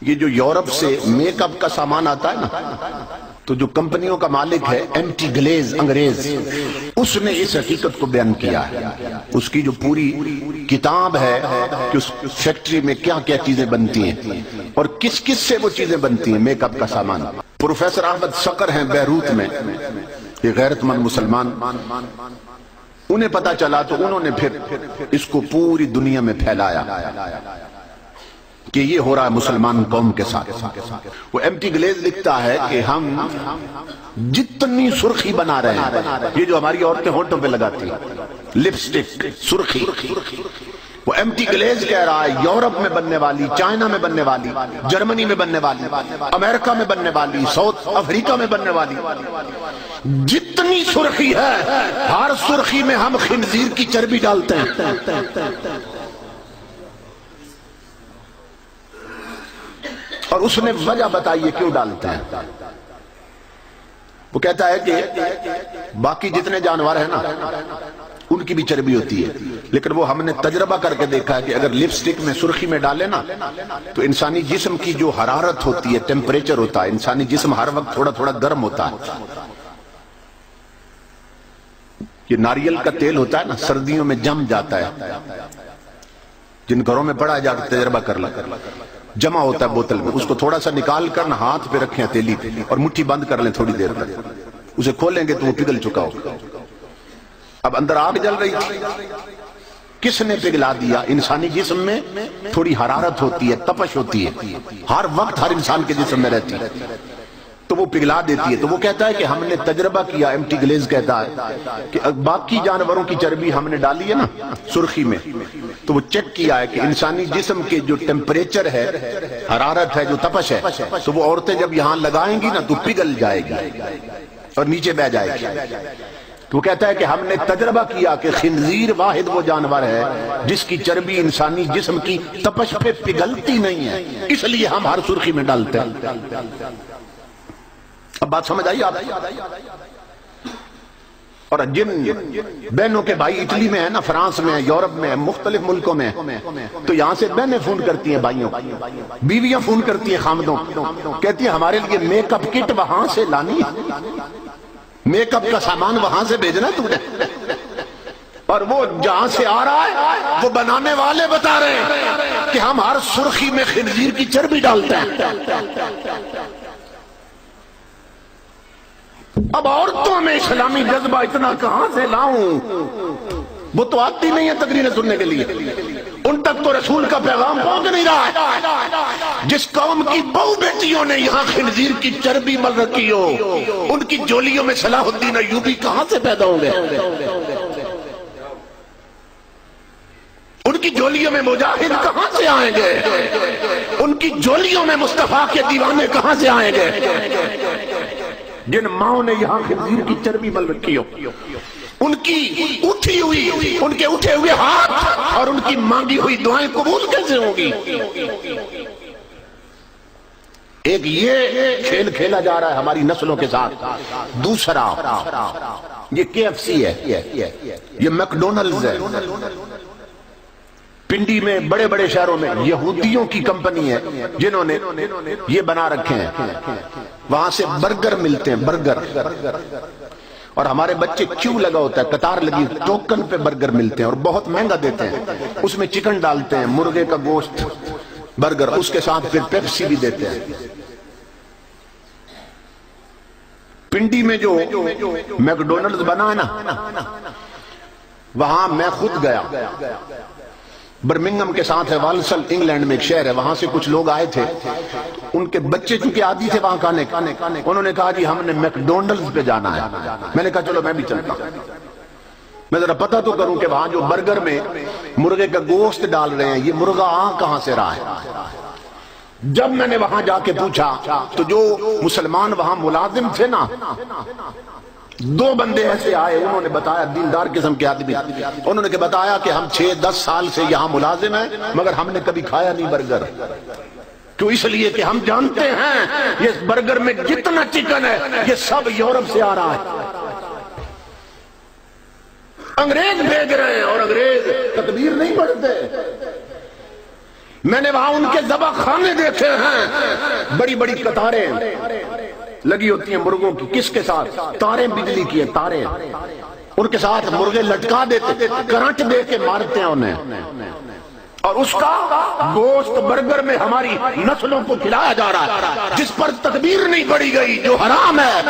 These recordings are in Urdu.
یہ جو یورپ سے میک اپ کا سامان آتا ہے نا، تو جو کمپنیوں کا مالک ہے اینٹی گلیز انگریز، اس نے اس حقیقت کو بیان کیا ہے۔ اس کی جو پوری کتاب ہے کہ اس فیکٹری میں کیا کیا چیزیں بنتی ہیں اور کس کس سے وہ چیزیں بنتی ہیں، میک اپ کا سامان۔ پروفیسر احمد صقر ہیں بیروت میں، یہ غیرت مند مسلمان، انہیں پتا چلا تو انہوں نے پھر اس کو پوری دنیا میں پھیلایا کہ یہ ہو رہا ہے مسلمان قوم کے ساتھ۔ وہ ایمٹی گلیز لکھتا ہے کہ ہم جتنی سرخی بنا رہے ہیں، یہ جو ہماری عورتیں ہونٹوں پہ لگاتی ہیں لپسٹک سرخی، وہ ایمٹی گلیز کہہ رہا ہے یورپ میں بننے والی، چائنا میں بننے والی، جرمنی میں بننے والی، امریکہ میں بننے والی، ساؤتھ افریقہ میں بننے والی جتنی سرخی ہے، ہر سرخی میں ہم خنزیر کی چربی ڈالتے ہیں۔ اور اس نے وجہ بتائی کیوں ڈالتے ہیں۔ وہ کہتا ہے کہ باقی جتنے جانور ہیں نا ان کی بھی چربی ہوتی ہے، لیکن وہ ہم نے تجربہ کر کے دیکھا ہے کہ اگر لپسٹک میں سرخی میں ڈالے نا تو انسانی جسم کی جو حرارت ہوتی ہے، ٹیمپریچر ہوتا ہے، انسانی جسم ہر وقت تھوڑا تھوڑا گرم ہوتا ہے۔ یہ ناریل کا تیل ہوتا ہے نا، سردیوں میں جم جاتا ہے، جن گھروں میں پڑا جا کے تجربہ کر لیں، جمع ہوتا ہے بوتل میں، اس کو تھوڑا سا نکال کر ہاتھ پہ رکھیں ہتھیلی پہ اور مٹھی بند کر لیں تھوڑی دیر تک، اسے کھولیں گے تو وہ پگھل چکا ہوگا۔ اب اندر آگ جل رہی تھی، کس نے پگھلا دیا؟ انسانی جسم میں تھوڑی حرارت ہوتی ہے، تپش ہوتی ہے، ہر وقت ہر انسان کے جسم میں رہتی ہے، تو وہ پگھلا دیتی ہے۔ تو وہ کہتا ہے کہ ہم نے تجربہ کیا، ایمٹی گلیز کہتا ہے کہ باقی جانوروں کی چربی ہم نے ڈالی ہے نا سرخی میں، تو وہ چیک کیا ہے کہ انسانی جسم کے جو ٹیمپریچر ہے، حرارت ہے، جو تپش ہے، تو وہ عورتیں جب یہاں لگائیں گی نا تو پگھل جائے گی اور نیچے بہ جائے گی۔ وہ کہتا ہے کہ ہم نے تجربہ کیا کہ خنزیر واحد وہ جانور ہے جس کی چربی انسانی جسم کی تپش پہ پگھلتی نہیں ہے، اس لیے ہم ہر سرخی میں ڈالتے ہیں۔ اب بات سمجھ آئی آپ؟ اور جن بہنوں کے بھائی اٹلی میں ہیں نا، فرانس میں ہیں، یورپ میں ہیں، مختلف ملکوں میں، تو یہاں سے بہنیں فون کرتی ہیں بھائیوں، بیویاں فون کرتی ہیں خامدوں، کہتی ہیں ہمارے لیے میک اپ کٹ وہاں سے لانی ہے، میک اپ کا سامان وہاں سے بھیجنا تو نے، اور وہ جہاں سے آ رہا ہے وہ بنانے والے بتا رہے ہیں کہ ہم ہر سرخی میں خنزیر کی چربی ڈالتے ہیں۔ اب عورتوں میں اسلامی جذبہ اتنا کہاں سے لاؤں؟ وہ تو آتی نہیں ہے تقریریں سننے کے لیے، ان تک تو رسول کا پیغام پہنچ نہیں رہا ہے۔ جس قوم کی بہو بیٹیوں نے یہاں خنزیر کی چربی مل رکھی ہو، ان کی جولیوں میں صلاح الدین ایوبی کہاں سے پیدا ہوں گے؟ ان کی جولیوں میں مجاہد کہاں سے آئیں گے؟ ان کی جولیوں میں مصطفیٰ کے دیوانے کہاں سے آئیں گے؟ جن ماؤں نے یہاں خنزیر کی چربی مل رکھی ہو، ان کی اٹھی ہوئی، ان کے اٹھے ہوئے ہاتھ اور ان کی مانگی ہوئی دعائیں قبول کیسے ہوں گی؟ ایک یہ کھیل کھیلا جا رہا ہے ہماری نسلوں کے ساتھ، دوسرا یہ KFC ہے، یہ میکڈونلڈز ہے، پنڈی میں بڑے بڑے شہروں میں یہودیوں کی کمپنی ہے جنہوں نے یہ بنا رکھے ہیں، وہاں سے برگر ملتے ہیں، برگر، اور ہمارے بچے کیوں لگا ہوتا ہے، قطار لگی، ٹوکن پہ برگر ملتے ہیں اور بہت مہنگا دیتے ہیں، اس میں چکن ڈالتے ہیں، مرغے کا گوشت برگر، اس کے ساتھ پھر پیپسی بھی دیتے ہیں۔ پنڈی میں جو میکڈونلڈز بنا ہے نا، وہاں میں خود گیا، برمنگھم کے ساتھ ہے، والسل انگلینڈ میں ایک شہر ہے، وہاں سے کچھ لوگ آئے تھے، ان کے بچے چونکہ عادی تھے وہاں کھانے، انہوں نے کہا جی ہم نے میکڈونلڈز پہ جانا ہے۔ میں نے کہا چلو میں بھی چلتا ہوں، میں ذرا پتہ تو کروں کہ وہاں جو برگر میں مرغے کا گوشت ڈال رہے ہیں، یہ مرغا کہاں سے رہا ہے۔ جب میں نے وہاں جا کے پوچھا تو جو مسلمان وہاں ملازم تھے نا، دو بندے ایسے آئے، انہوں نے بتایا، دیندار قسم کے آدمی، انہوں نے بتایا کہ ہم 6-10 سال سے یہاں ملازم ہیں مگر ہم نے کبھی کھایا نہیں برگر۔ کیوں؟ اس لیے کہ ہم جانتے ہیں یہ برگر میں جتنا چکن ہے یہ سب یورپ سے آ رہا ہے، انگریز بھیج رہے ہیں، اور انگریز تکبیر نہیں پڑھتے، میں نے وہاں ان کے ذبح خانے دیکھے ہیں، بڑی بڑی قطاریں لگی ہوتی ہیں مرغوں کی، کس کے ساتھ؟ تاریں بجلی کی ہیں، تاریں ان کے ساتھ مرغے لٹکا دیتے، کرنٹ دے کے مارتے ہیں انہیں، اور اس کا گوشت برگر میں ہماری نسلوں کو کھلایا جا رہا ہے۔ جس پر تکبیر نہیں پڑی گئی، جو حرام ہے،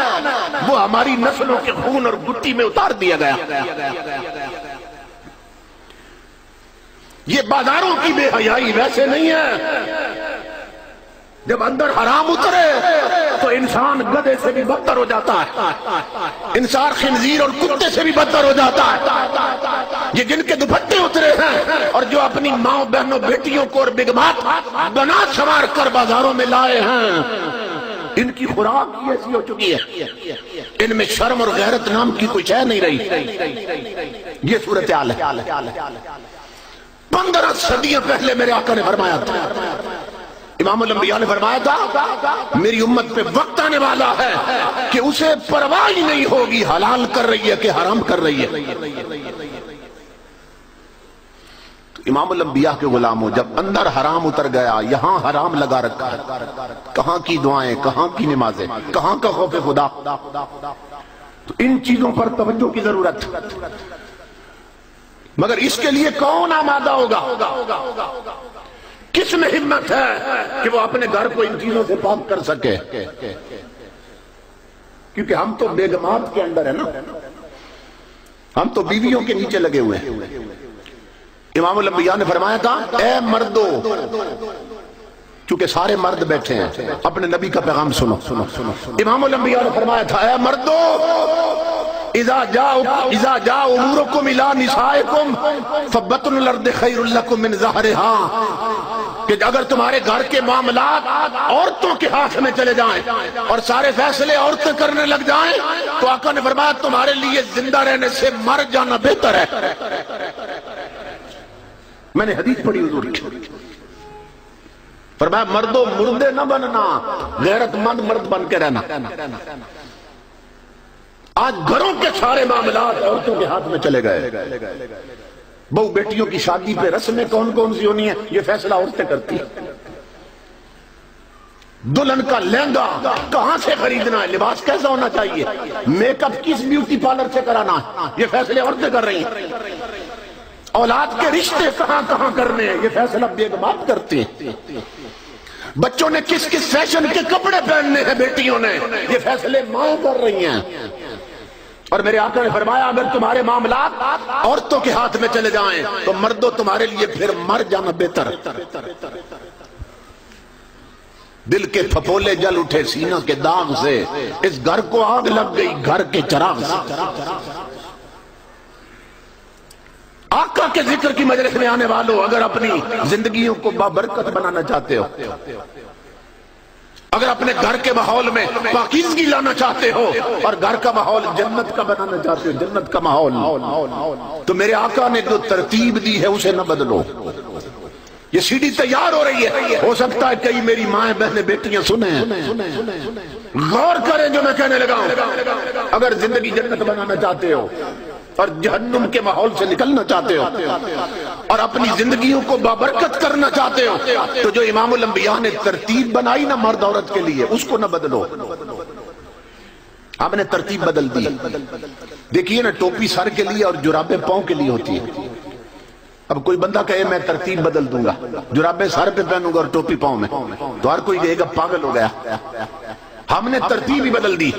وہ ہماری نسلوں کے خون اور گٹی میں اتار دیا گیا۔ یہ بازاروں کی بے حیائی ویسے نہیں ہے، جب اندر حرام اترے تو انسان گدھے سے بھی بدتر ہو جاتا ہے، انسان خنزیر اور کتے سے بھی بدتر ہو جاتا ہے۔ یہ جن کے دوپٹے اترے ہیں اور جو اپنی ماں بہنوں بیٹیوں کو اور بگمات بنا سنوار کر بازاروں میں لائے ہیں، ان کی خوراک ہی ایسی ہو چکی ہے، ان میں شرم اور غیرت نام کی کوئی شے نہیں رہی۔ یہ صورتحال ہے۔ 15 صدیاں پہلے میرے آقا نے فرمایا تھا، امام الانبیاء نے فرمایا تھا، میری امت پہ وقت آنے والا ہے کہ اسے پرواہ ہی نہیں ہوگی حلال کر رہی ہے کہ حرام کر رہی ہے۔ تو امام الانبیاء کے غلاموں، جب اندر حرام اتر گیا، یہاں حرام لگا رکھا ہے، کہاں کی دعائیں، کہاں کی نمازیں، کہاں کا خوف خدا، تو ان چیزوں پر توجہ کی ضرورت۔ مگر اس کے لیے کون آمادہ ہوگا؟ کس میں ہمت ہے کہ وہ اپنے گھر کو ان چیزوں سے پاک کر سکے؟ کیونکہ ہم تو بیگمات کے اندر ہے نا، ہم تو بیویوں کے نیچے لگے ہوئے ہیں۔ امام الانبیاء نے فرمایا تھا، اے مردو، چونکہ سارے مرد بیٹھے ہیں، اپنے نبی کا پیغام سنو۔ امام الانبیاء نے فرمایا تھا، اے مردو، اذا جاء امورکم الى نسائکم فبطن الارض خیر لکم من ظہرہا، کہ اگر تمہارے گھر کے معاملات عورتوں کے ہاتھ میں چلے جائیں اور سارے فیصلے عورتیں کرنے لگ جائیں تو آقا نے فرمایا تمہارے لیے زندہ رہنے سے مر جانا بہتر ہے۔ میں نے حدیث پڑھی حضور کی، فرمایا مردوں مردے نہ بننا، غیرت مند مرد بن کے رہنا۔ آج گھروں کے سارے معاملات عورتوں کے ہاتھ میں چلے گئے۔ بہو بیٹیوں کی شادی پہ رسمیں کون کون سی ہونی ہیں، یہ فیصلہ عورتیں کرتی ہیں۔ دلہن کا لہنگا کہاں سے خریدنا ہے، لباس کیسا ہونا چاہیے، میک اپ کس بیوٹی پارلر سے کرانا ہے، یہ فیصلے عورتیں کر رہی ہیں۔ اولاد کے رشتے کہاں کہاں کرنے ہیں، یہ فیصلہ بیگمات کرتے ہیں۔ بچوں نے کس کس فیشن کے کپڑے پہننے ہیں بیٹیوں نے، یہ فیصلے ماں کر رہی ہیں۔ اور میرے آقا نے فرمایا اگر تمہارے معاملات عورتوں کے ہاتھ میں چلے جائیں تو مردوں تمہارے لیے پھر مر جانا بہتر۔ دل کے پھپولے جل اٹھے سینہ کے داغ سے، اس گھر کو آگ لگ گئی گھر کے چراغ سے۔ آقا کے ذکر کی مجلس میں آنے والوں، اگر اپنی زندگیوں کو بابرکت بنانا چاہتے ہو، اگر اپنے گھر کے ماحول میں پاکیزگی لانا چاہتے ہو اور گھر کا ماحول جنت کا بنانا چاہتے ہو، جنت کا ماحول، تو میرے آقا نے جو ترتیب دی ہے اسے نہ بدلو۔ یہ سی ڈی تیار ہو رہی ہے، ہو سکتا ہے کئی میری مائیں بہنیں بیٹیاں سنیں، غور کریں جو میں کہنے لگا ہوں۔ اگر زندگی جنت بنانا چاہتے ہو اور جہنم کے ماحول سے نکلنا چاہتے ہو اور اپنی زندگیوں کو بابرکت کرنا چاہتے ہو تو جو امام الانبیاء نے ترتیب بنائی نا مرد عورت کے لیے، اس کو نہ بدلو۔ ہم نے ترتیب بدل دی۔ دیکھیے نا، ٹوپی سر کے لیے اور جرابیں پاؤں کے لیے ہوتی ہے۔ اب کوئی بندہ کہے میں ترتیب بدل دوں گا، جرابیں سر پہ پہنوں گا اور ٹوپی پاؤں میں، تو ہر کوئی کہے گا پاگل ہو گیا۔ ہم نے ترتیب ہی بدل دی۔